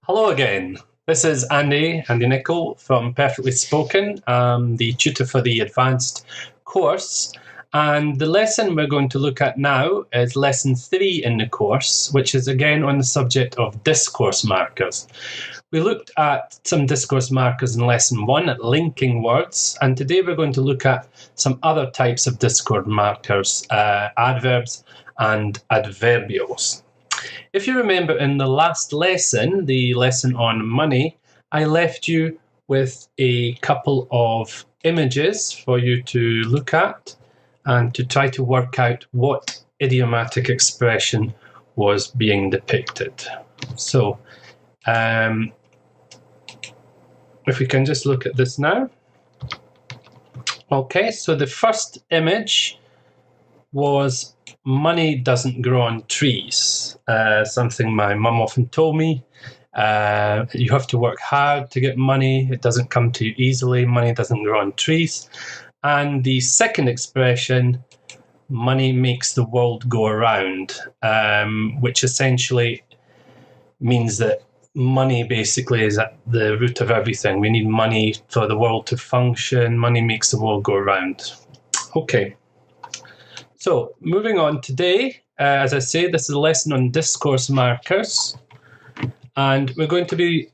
Hello again. This is Andy Nicol from Perfectly Spoken, the tutor for the advanced course. And the lesson we're going to look at now is lesson 3 in the course, which is again on the subject of discourse markers. We looked at some discourse markers in lesson 1 at linking words, and today we're going to look at some other types of discourse markers, adverbs and adverbials. If you remember in the last lesson, the lesson on money, I left you with a couple of images for you to look at and to try to work out what idiomatic expression was being depicted. So, if we can just look at this now. Okay, so the first image was money doesn't grow on trees, something my mum often told me. You have to work hard to get money. It doesn't come to you easily. Money doesn't grow on trees. And the second expression, money makes the world go around, which essentially means that money basically is at the root of everything. We need money for the world to function. Money makes the world go around. Okay. So, moving on today, as I say, this is a lesson on discourse markers, and we're going to be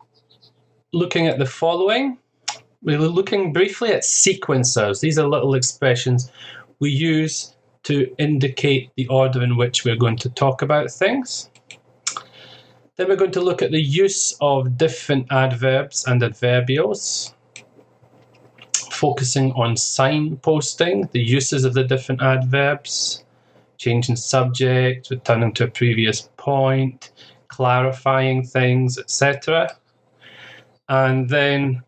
looking at the following. We're looking briefly at sequencers. These are little expressions we use to indicate the order in which we're going to talk about things. Then we're going to look at the use of different adverbs and adverbials, focusing on signposting, the uses of the different adverbs, changing subject, returning to a previous point, clarifying things, etc. And then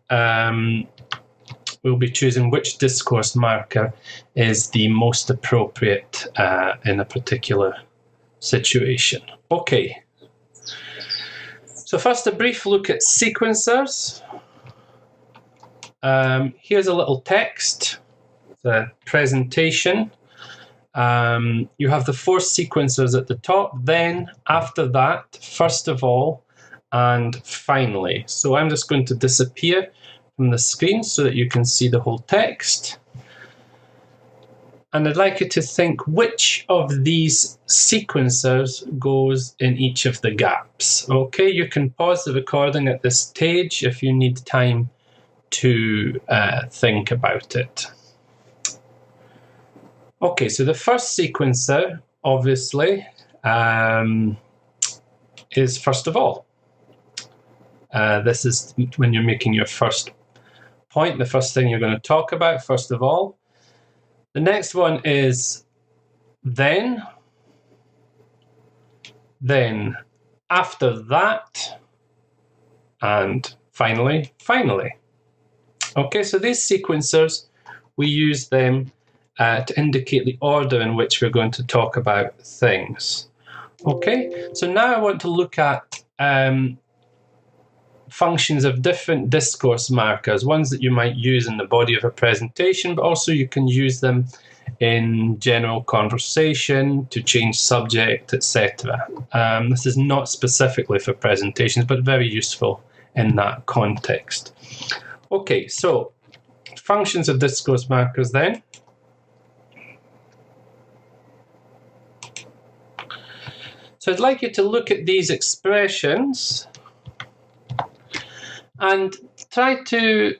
we'll be choosing which discourse marker is the most appropriate in a particular situation. Okay. So first, a brief look at sequencers. Here's a little text, the presentation. You have the 4 sequencers at the top, then after that, first of all, and finally. So I'm just going to disappear from the screen so that you can see the whole text. And I'd like you to think which of these sequencers goes in each of the gaps. Okay, you can pause the recording at this stage if you need time to think about it. Okay, so the first sequencer, obviously, is first of all. This is when you're making your first point, the first thing you're going to talk about, first of all. The next one is then after that, and finally. Okay, so these sequencers, we use them to indicate the order in which we're going to talk about things. Okay, so now I want to look at functions of different discourse markers, ones that you might use in the body of a presentation, but also you can use them in general conversation to change subject, etc. This is not specifically for presentations, but very useful in that context. Okay, so functions of discourse markers then. So I'd like you to look at these expressions and try to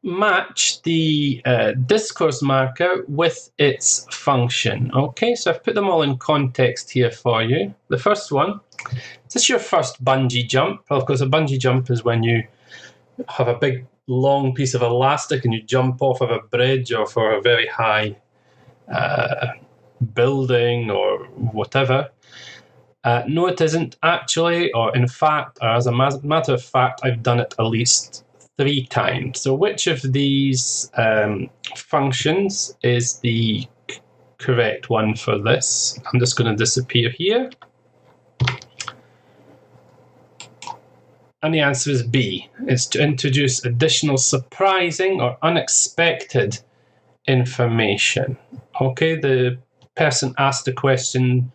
match the discourse marker with its function. Okay, so I've put them all in context here for you. The first one, is this your first bungee jump? Well, of course, a bungee jump is when you have a big long piece of elastic and you jump off of a bridge or for a very high building or whatever. No, it isn't actually, or in fact, or as a matter of fact, I've done it at least 3 times. So which of these functions is the correct one for this? I'm just going to disappear here. And the answer is B. It's to introduce additional surprising or unexpected information. Okay, the person asked the question,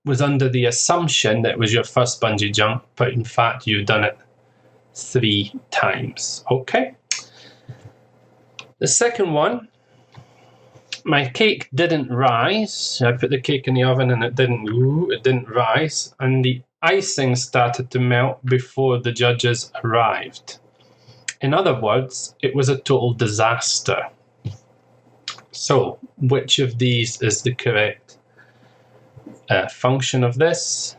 was under the assumption that it was your first bungee jump, but in fact you've done it 3 times. Okay. The second one, my cake didn't rise. I put the cake in the oven and it didn't rise, and the icing started to melt before the judges arrived. In other words, it was a total disaster. So, which of these is the correct function of this?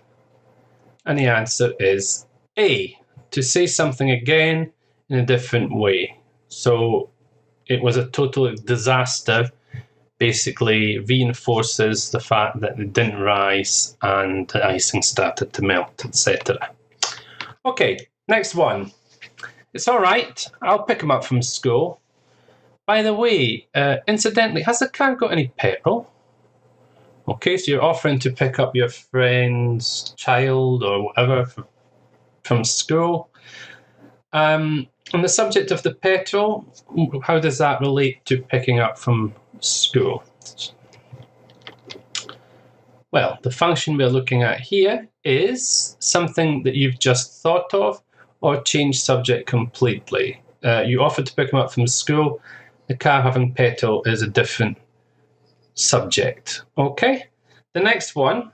And the answer is A, to say something again in a different way. So, it was a total disaster, basically reinforces the fact that it didn't rise and the icing started to melt, etc. Okay, next one. It's all right, I'll pick him up from school. By the way, incidentally, has the car got any petrol? Okay, so you're offering to pick up your friend's child or whatever from school. On the subject of the petrol, how does that relate to picking up from school? Well, the function we're looking at here is something that you've just thought of or changed subject completely. You offered to pick him up from school. The car having petrol is a different subject. Okay, the next one.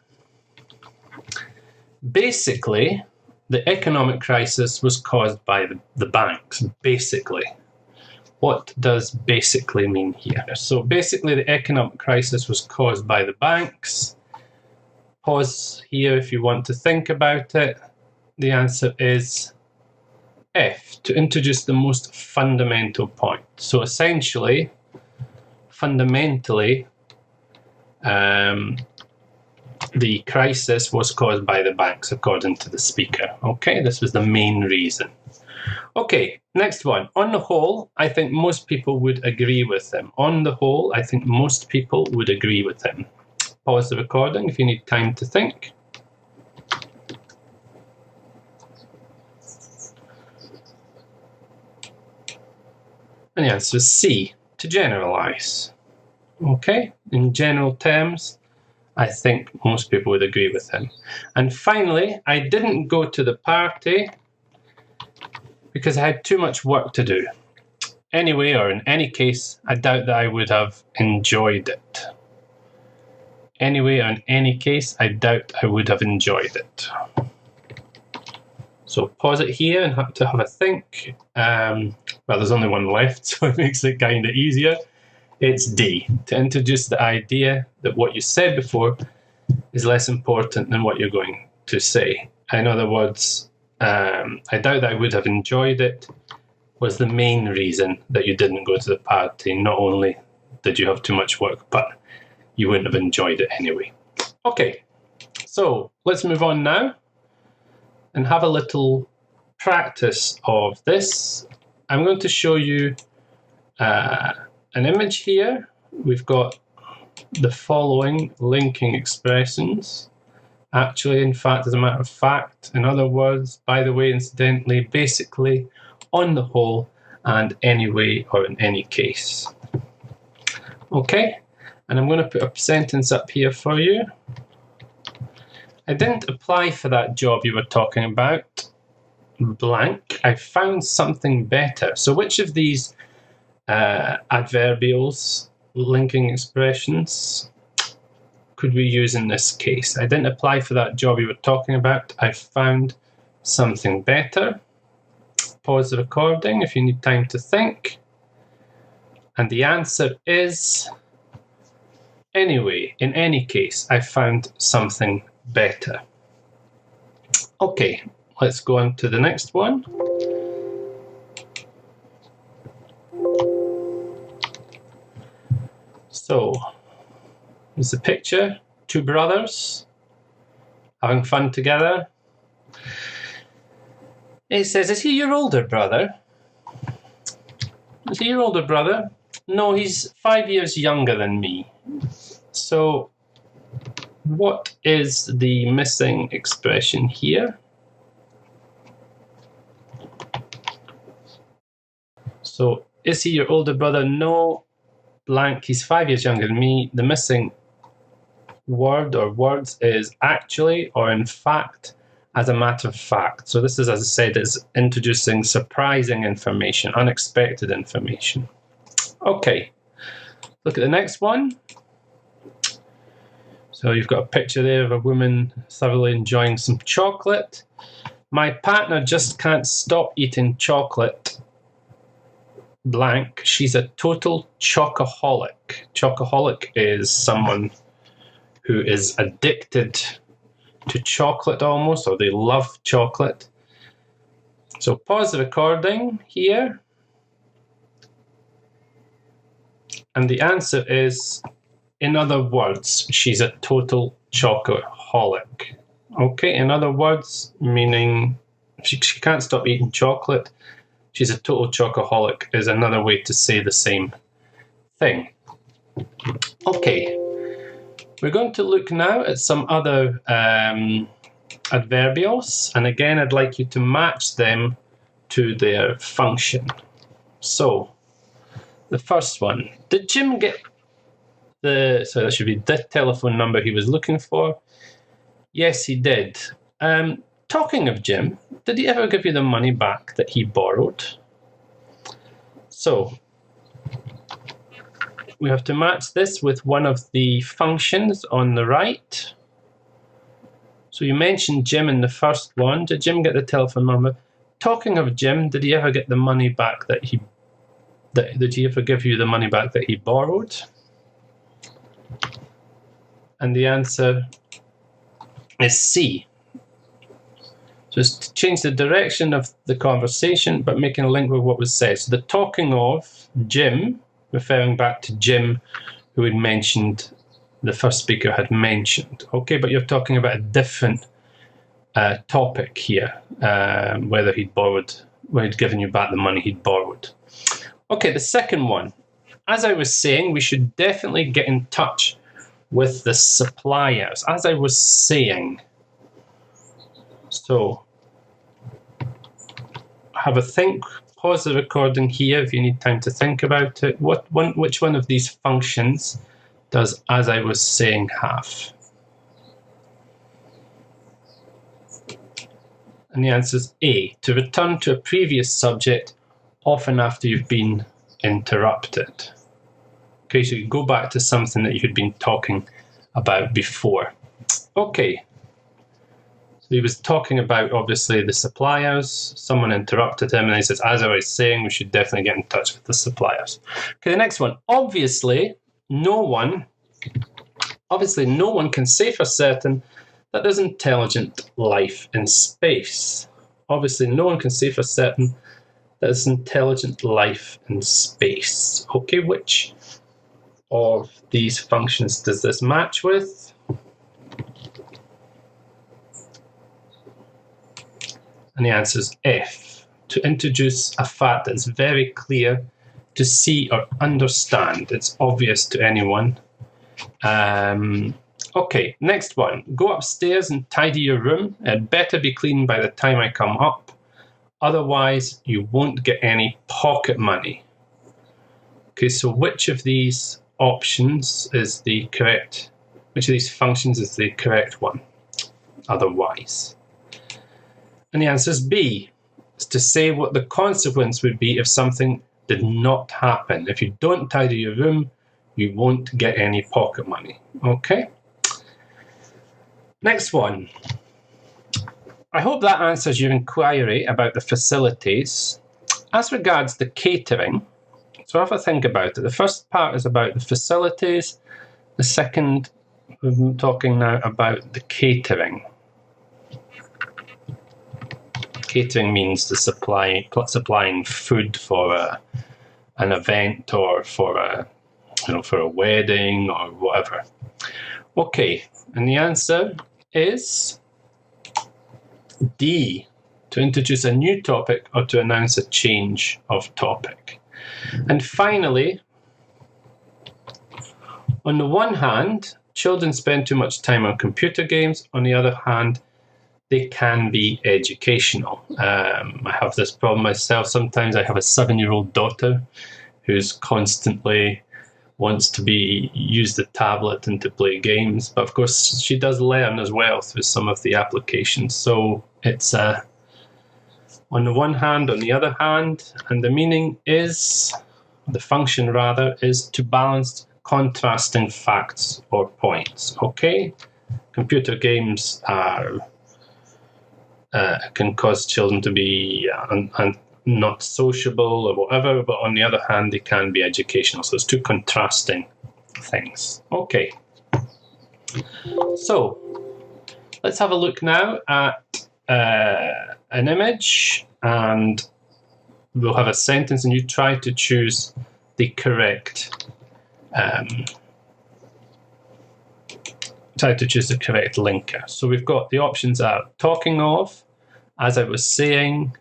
Basically, the economic crisis was caused by the banks. Basically. What does basically mean here? So basically, the economic crisis was caused by the banks. Pause here if you want to think about it. The answer is F, to introduce the most fundamental point. So essentially, fundamentally, the crisis was caused by the banks, according to the speaker. Okay, this was the main reason. Okay, next one. On the whole, I think most people would agree with him. On the whole, I think most people would agree with him. Pause the recording if you need time to think. And the answer is C, to generalize. Okay, in general terms, I think most people would agree with him. And finally, I didn't go to the party because I had too much work to do. Anyway, or in any case, I doubt that I would have enjoyed it. Anyway, or in any case, I doubt I would have enjoyed it. So pause it here and have a think. Well, there's only one left, so it makes it kind of easier. It's D, to introduce the idea that what you said before is less important than what you're going to say. In other words, I doubt that I would have enjoyed it was the main reason that you didn't go to the party. Not only did you have too much work, but you wouldn't have enjoyed it anyway. Okay, so let's move on now and have a little practice of this. I'm going to show you an image here. We've got the following linking expressions. Actually, in fact, as a matter of fact, in other words, by the way, incidentally, basically, on the whole, and anyway, or in any case. Okay, and I'm going to put a sentence up here for you. I didn't apply for that job you were talking about, blank. I found something better. So which of these adverbials, linking expressions, could we use in this case? I didn't apply for that job you were talking about. I found something better. Pause the recording if you need time to think. And the answer is, anyway, in any case, I found something better. Okay, let's go on to the next one. So, here's the picture. 2 brothers having fun together. It says, is he your older brother? Is he your older brother? No, he's 5 years younger than me. So, what is the missing expression here? So, is he your older brother? No, blank, he's 5 years younger than me. The missing word or words is actually or in fact, as a matter of fact. So this is, as I said, is introducing surprising information, unexpected information. Okay, look at the next one. So you've got a picture there of a woman thoroughly enjoying some chocolate. My partner just can't stop eating chocolate. Blank. She's a total chocoholic. Chocoholic is someone who is addicted to chocolate almost, or they love chocolate. So pause the recording here. And the answer is, in other words, she's a total chocoholic. Okay, in other words, meaning she can't stop eating chocolate. She's a total chocoholic is another way to say the same thing. Okay, we're going to look now at some other adverbials. And again, I'd like you to match them to their function. So, the first one. Did Jim get so that should be the telephone number he was looking for? Yes, he did. Talking of Jim, did he ever give you the money back that he borrowed? So, we have to match this with one of the functions on the right. So you mentioned Jim in the first one. Did Jim get the telephone number? Talking of Jim, did he ever get the money back that he... Did he ever give you the money back that he borrowed? And the answer is C. Just to change the direction of the conversation, but making a link with what was said. So the talking of Jim, referring back to Jim, who had mentioned, the first speaker had mentioned. Okay, but you're talking about a different topic here, whether he'd given you back the money he'd borrowed. Okay, the second one. As I was saying, we should definitely get in touch with the suppliers. As I was saying. So, have a think, pause the recording here if you need time to think about it. Which one of these functions does as I was saying have? And the answer is A, to return to a previous subject, often after you've been interrupted. Okay, so you go back to something that you had been talking about before. Okay. So he was talking about, obviously, the suppliers. Someone interrupted him and he says, as I was saying, we should definitely get in touch with the suppliers. Okay, the next one. Obviously, no one can say for certain that there's intelligent life in space. Obviously, no one can say for certain that there's intelligent life in space. Okay, which of these functions does this match with? And the answer is F, to introduce a fact that's very clear to see or understand. It's obvious to anyone. Okay, next one. Go upstairs and tidy your room. It better be clean by the time I come up. Otherwise, you won't get any pocket money. Okay, so which of these options is the correct, which of these functions is the correct one? Otherwise. And the answer is B. It's to say what the consequence would be if something did not happen. If you don't tidy your room, you won't get any pocket money. Okay? Next one. I hope that answers your inquiry about the facilities. As regards the catering, so have a think about it. The first part is about the facilities. The second, we're talking now about the catering. Catering means the supplying food for an event or for a wedding or whatever. Okay, and the answer is D, to introduce a new topic or to announce a change of topic. And finally, on the one hand, children spend too much time on computer games. On the other hand, they can be educational. I have this problem myself. Sometimes I have a 7-year-old daughter who's constantly wants to use the tablet and to play games. But of course, she does learn as well through some of the applications. So it's on the one hand, on the other hand, and the meaning is, the function rather, is to balance contrasting facts or points. Okay, computer games are can cause children to be not sociable or whatever, but on the other hand, they can be educational. So it's two contrasting things. Okay, so let's have a look now at an image, and we'll have a sentence, and you try to choose the correct linker. So we've got the options are talking of, as I was saying,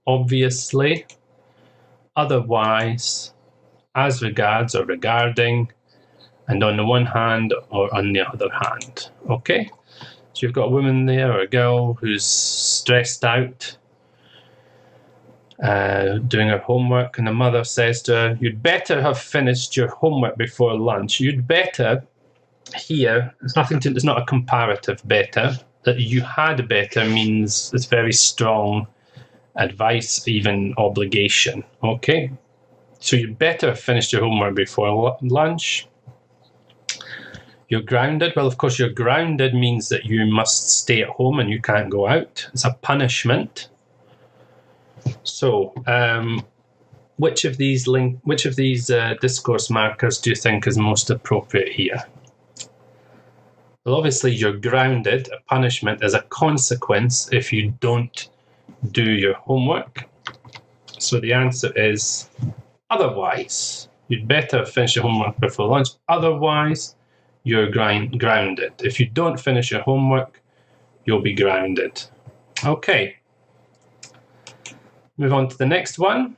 obviously, otherwise, as regards or regarding, and on the one hand or on the other hand. Okay, so you've got a woman there, or a girl, who's stressed out, doing her homework, and the mother says to her, "You'd better have finished your homework before lunch." You'd better here, it's not a comparative better. That you had better means it's very strong advice, even obligation. Okay, so you'd better have finished your homework before lunch. You're grounded. Well, of course, you're grounded means that you must stay at home and you can't go out. It's a punishment. So, which of these discourse markers do you think is most appropriate here? Well, obviously, you're grounded. A punishment is a consequence if you don't do your homework. So the answer is otherwise. You'd better finish your homework before lunch. Otherwise, you're grounded. If you don't finish your homework, you'll be grounded. Okay. Move on to the next one.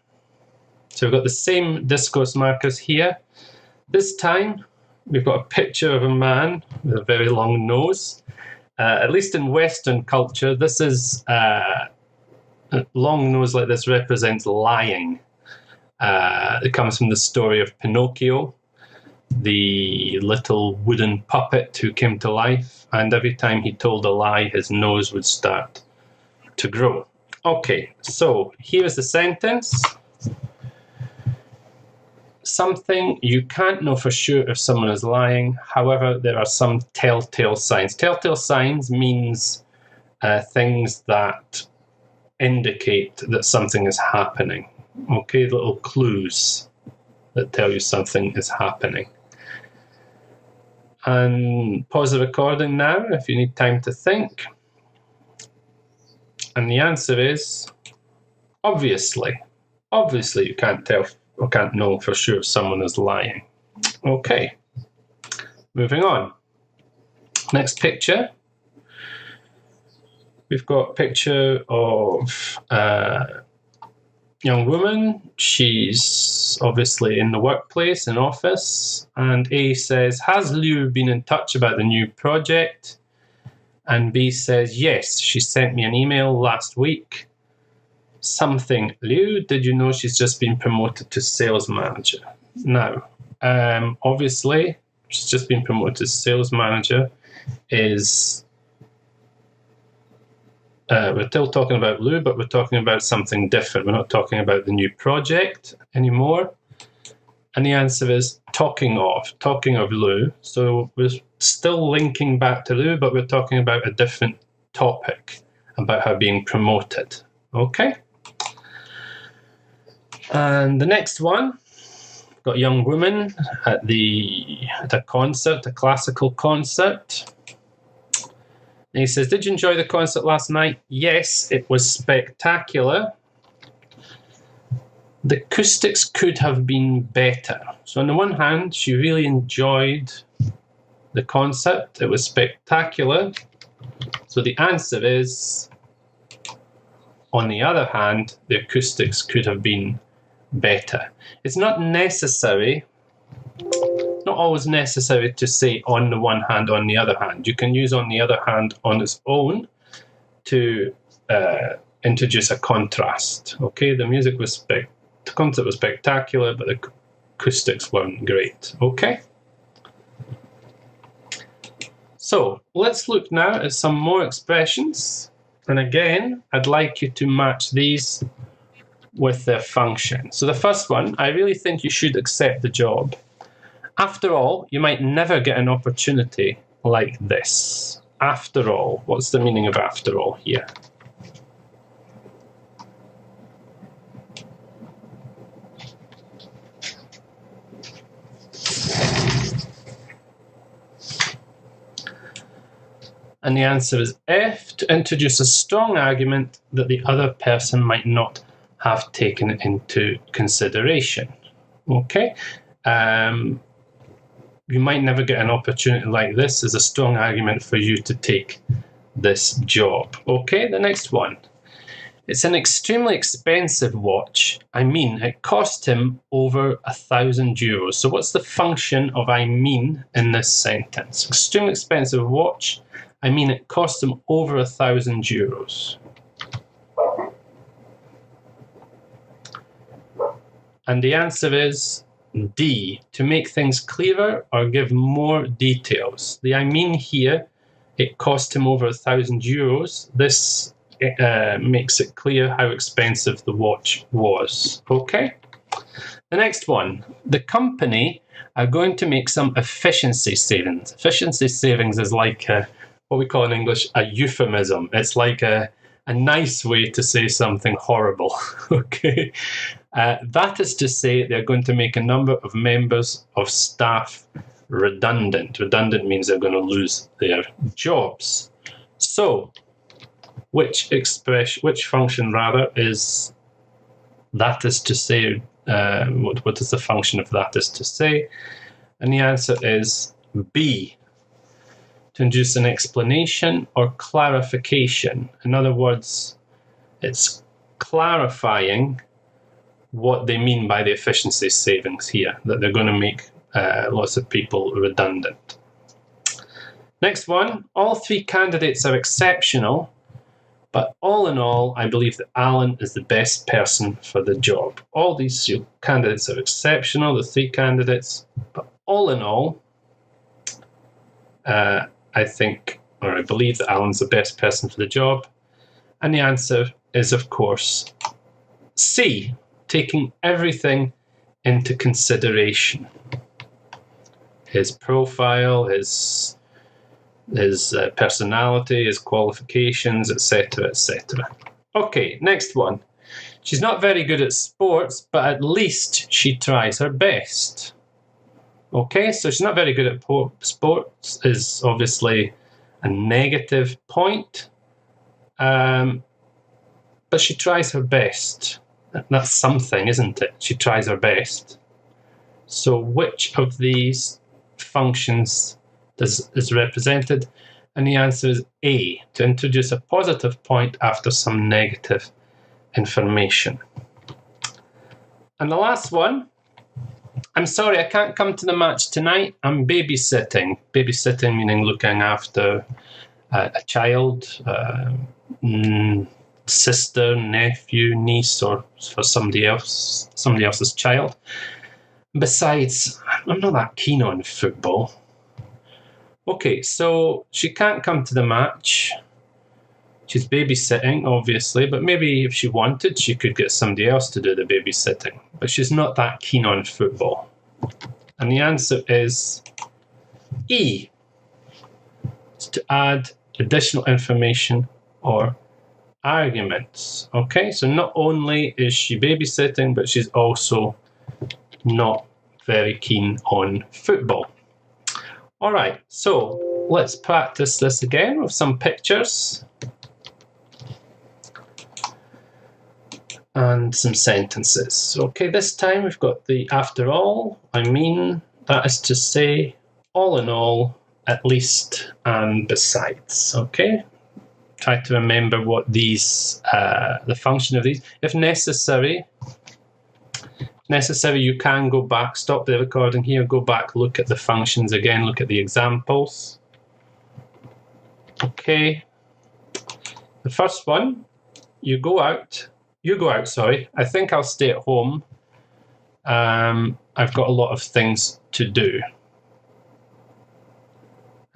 So we've got the same discourse markers here. This time, we've got a picture of a man with a very long nose. At least in Western culture, this is a long nose like this represents lying. It comes from the story of Pinocchio, the little wooden puppet who came to life, and every time he told a lie, his nose would start to grow. Okay, so here is the sentence. Something you can't know for sure if someone is lying. However, there are some telltale signs. Telltale signs means things that indicate that something is happening. Okay, little clues that tell you something is happening. And pause the recording now if you need time to think. And the answer is obviously. Obviously, you can't tell or can't know for sure if someone is lying. Okay, moving on. Next picture. We've got a picture of a young woman. She's obviously in the workplace, in office, and A says, "Has Liu been in touch about the new project?" And B says, "Yes, she sent me an email last week. Something, Liu, did you know she's just been promoted to sales manager?" Now, obviously, she's just been promoted to sales manager is... we're still talking about Liu, but we're talking about something different. We're not talking about the new project anymore. And the answer is talking of Liu. So we're still linking back to Liu, but we're talking about a different topic, about her being promoted. Okay? And the next one, got a young woman at a concert, a classical concert. And he says, "Did you enjoy the concert last night?" "Yes, it was spectacular. The acoustics could have been better." So on the one hand, she really enjoyed the concert. It was spectacular. So the answer is, on the other hand, the acoustics could have been better. It's not necessary, not always necessary to say on the one hand, on the other hand. You can use on the other hand on its own to introduce a contrast. Okay, the concert was spectacular, but the acoustics weren't great. Okay? So let's look now at some more expressions. And again, I'd like you to match these with their function. So the first one, I really think you should accept the job. After all, you might never get an opportunity like this. After all, what's the meaning of after all here? And the answer is F, to introduce a strong argument that the other person might not have taken into consideration. Okay? You might never get an opportunity like this is a strong argument for you to take this job. Okay, the next one. It's an extremely expensive watch. I mean, it cost him over €1,000. So what's the function of I mean in this sentence? Extremely expensive watch. I mean, it cost him over €1,000. And the answer is D, to make things clearer or give more details. The I mean here, it cost him over €1,000. This makes it clear how expensive the watch was. Okay? The next one, the company are going to make some efficiency savings. Efficiency savings is like what we call in English a euphemism. It's like a nice way to say something horrible. Okay? That is to say, they're going to make a number of members of staff redundant. Redundant means they're going to lose their jobs. So, which function rather is that is to say? What is the function of that is to say? And the answer is B, to induce an explanation or clarification. In other words, it's clarifying what they mean by the efficiency savings here, that they're going to make lots of people redundant. Next one, all three candidates are exceptional, but all in all, I believe that Alan is the best person for the job. All these candidates are exceptional, the three candidates, but all in all, I think, or I believe that Alan's the best person for the job. And the answer is, of course, C, taking everything into consideration. His profile, his personality, his qualifications, etc., etc. Okay, next one. She's not very good at sports, but at least she tries her best. Okay, so she's not very good at sports is obviously a negative point, but she tries her best. That's something, isn't it? She tries her best. So which of these functions is represented? And the answer is A, to introduce a positive point after some negative information. And the last one, I'm sorry, I can't come to the match tonight. I'm babysitting. Babysitting meaning looking after a child, sister, nephew, niece, or for somebody else's child. Besides, I'm not that keen on football. Okay, so she can't come to the match. She's babysitting, obviously, but maybe if she wanted, she could get somebody else to do the babysitting. But she's not that keen on football. And the answer is E. It's to add additional information or arguments. Okay, so not only is she babysitting, but she's also not very keen on football. All right, so let's practice this again with some pictures and some sentences. Okay, this time we've got the after all, I mean, that is to say, all in all, at least, and besides. Okay, try to remember what these, the function of these. If necessary, you can go back, stop the recording here, go back, look at the functions again, look at the examples. Okay, the first one, you go out, sorry. I think I'll stay at home. I've got a lot of things to do.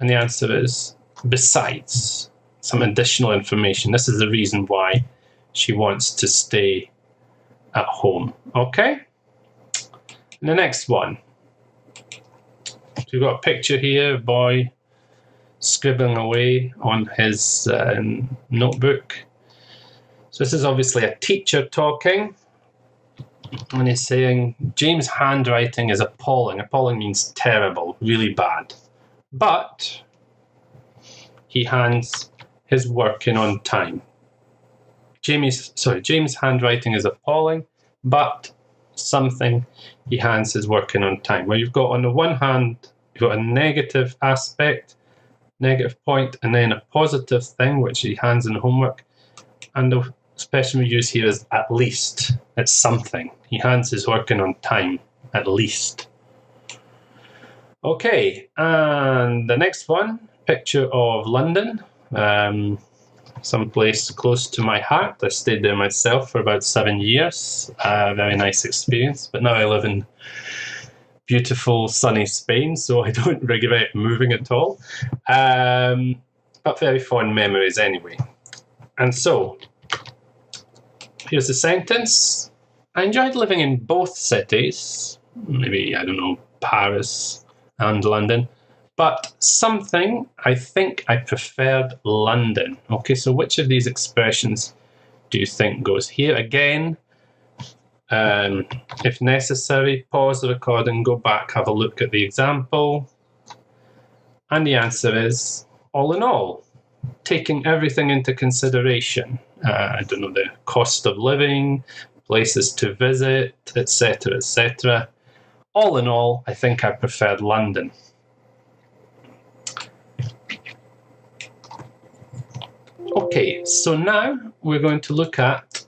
And the answer is besides, some additional information. This is the reason why she wants to stay at home. Okay? And the next one. So we've got a picture here, a boy scribbling away on his notebook. So this is obviously a teacher talking. And he's saying, James' handwriting is appalling. Appalling means terrible, really bad. But he hands his work in on time. James' handwriting is appalling, but something, he hands his work in on time. Well, you've got on the one hand, you've got a negative aspect, negative point, and then a positive thing, which he hands in the homework. And the expression we use here is at least. It's something. He hands his work in on time, at least. Okay, and the next one, picture of London, someplace close to my heart. I stayed there myself for about 7 years. Very nice experience, but now I live in beautiful sunny Spain, so I don't regret moving at all. But very fond memories anyway. And so, here's the sentence. I enjoyed living in both cities, maybe, I don't know, Paris and London, but something, I think I preferred London. Okay, so which of these expressions do you think goes here? Again, if necessary, pause the recording, go back, have a look at the example. And the answer is, all in all, taking everything into consideration. I don't know, the cost of living, places to visit, etc., etc. All in all, I think I preferred London. Okay, so now we're going to look at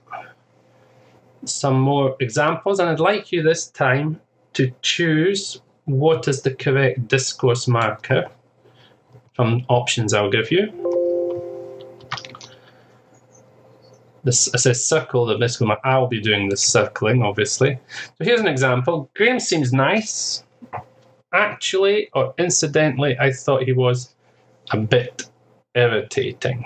some more examples, and I'd like you this time to choose what is the correct discourse marker from options I'll give you. This says circle the discourse marker. I'll be doing the circling, obviously. So here's an example. Graham seems nice. Actually, or incidentally, I thought he was a bit irritating.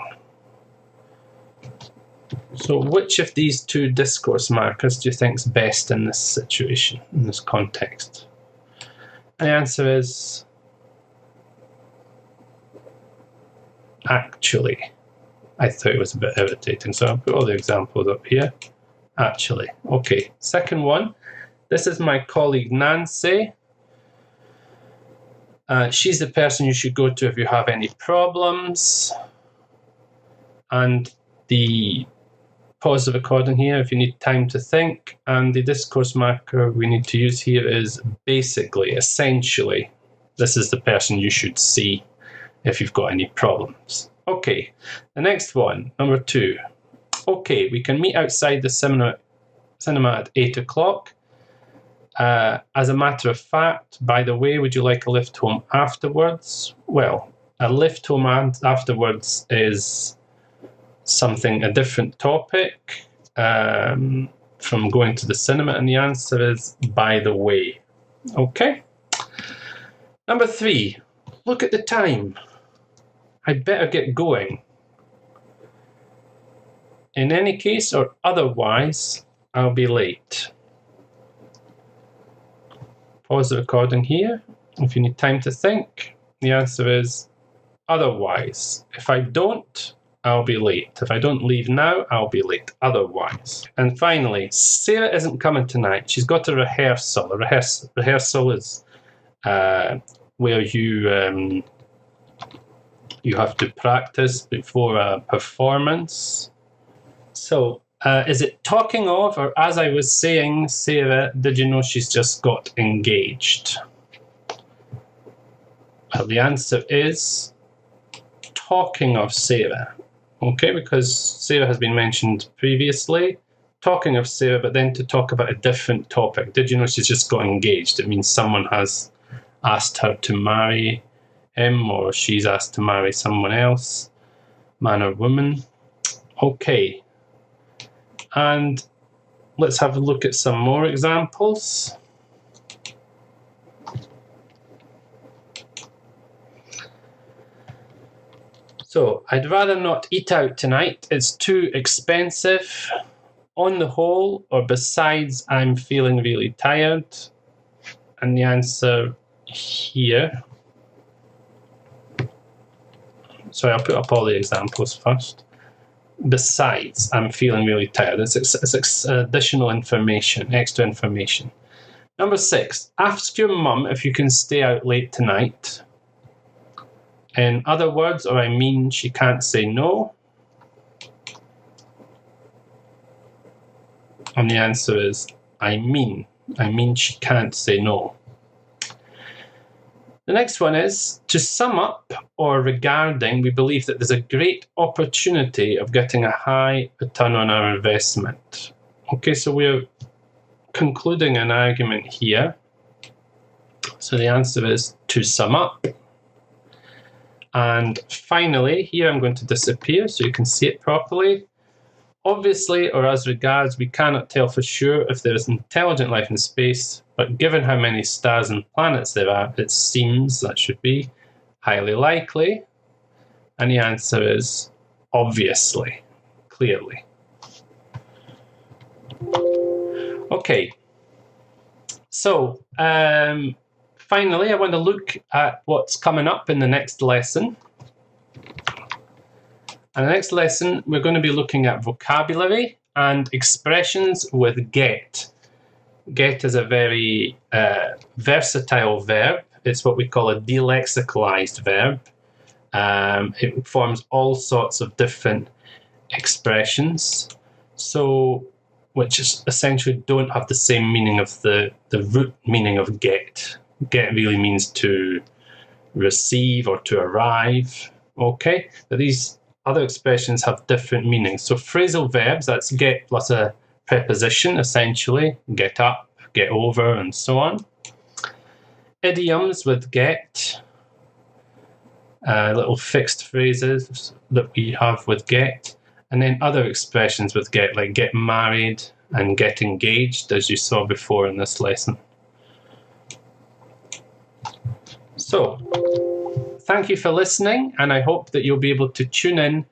So which of these two discourse markers do you think is best in this situation, in this context? And the answer is actually. I thought it was a bit irritating, so I'll put all the examples up here. Actually. Okay, second one. This is my colleague Nancy. She's the person you should go to if you have any problems. And the pause the recording here if you need time to think. And the discourse marker we need to use here is basically, essentially, this is the person you should see if you've got any problems. Okay, the next one, number 2. Okay, we can meet outside the cinema at 8 o'clock. As a matter of fact, by the way, would you like a lift home afterwards? Well, a lift home afterwards is a different topic from going to the cinema, and the answer is by the way. Okay. Number 3, look at the time. I'd better get going. In any case or otherwise, I'll be late. Pause the recording here if you need time to think. The answer is otherwise. If I don't, I'll be late. If I don't leave now, I'll be late otherwise. And finally, Sarah isn't coming tonight. She's got a rehearsal. A rehearsal is where you have to practice before a performance. So, is it talking of, or as I was saying, Sarah, did you know she's just got engaged? Well, the answer is talking of Sarah. Okay, because Sarah has been mentioned previously. Talking of Sarah, but then to talk about a different topic. Did you know she's just got engaged? It means someone has asked her to marry him, or she's asked to marry someone else, man or woman. Okay. And let's have a look at some more examples. So, I'd rather not eat out tonight. It's too expensive. On the whole, or besides, I'm feeling really tired. And the answer here. Sorry, I'll put up all the examples first. Besides, I'm feeling really tired. It's additional information, extra information. Number 6, ask your mum if you can stay out late tonight. In other words, or I mean, she can't say no. And the answer is, I mean she can't say no. The next one is, to sum up or regarding, we believe that there's a great opportunity of getting a high return on our investment. Okay, so we're concluding an argument here. So the answer is to sum up. And finally, here I'm going to disappear so you can see it properly. Obviously, or as regards, we cannot tell for sure if there is intelligent life in space, but given how many stars and planets there are, it seems that should be highly likely. And the answer is obviously, clearly. Okay, so finally, I want to look at what's coming up in the next lesson. And the next lesson, we're going to be looking at vocabulary and expressions with get. Get is a very versatile verb. It's what we call a delexicalized verb. It forms all sorts of different expressions, so which is essentially don't have the same meaning of the root meaning of get. Get really means to receive or to arrive. Okay, but these other expressions have different meanings. So phrasal verbs, that's get plus a preposition, essentially. Get up, get over, and so on. Idioms with get, little fixed phrases that we have with get. And then other expressions with get, like get married and get engaged, as you saw before in this lesson. So, thank you for listening, and I hope that you'll be able to tune in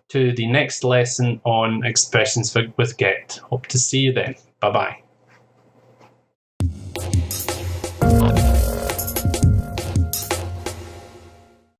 to the next lesson on expressions with get. Hope to see you then. Bye-bye.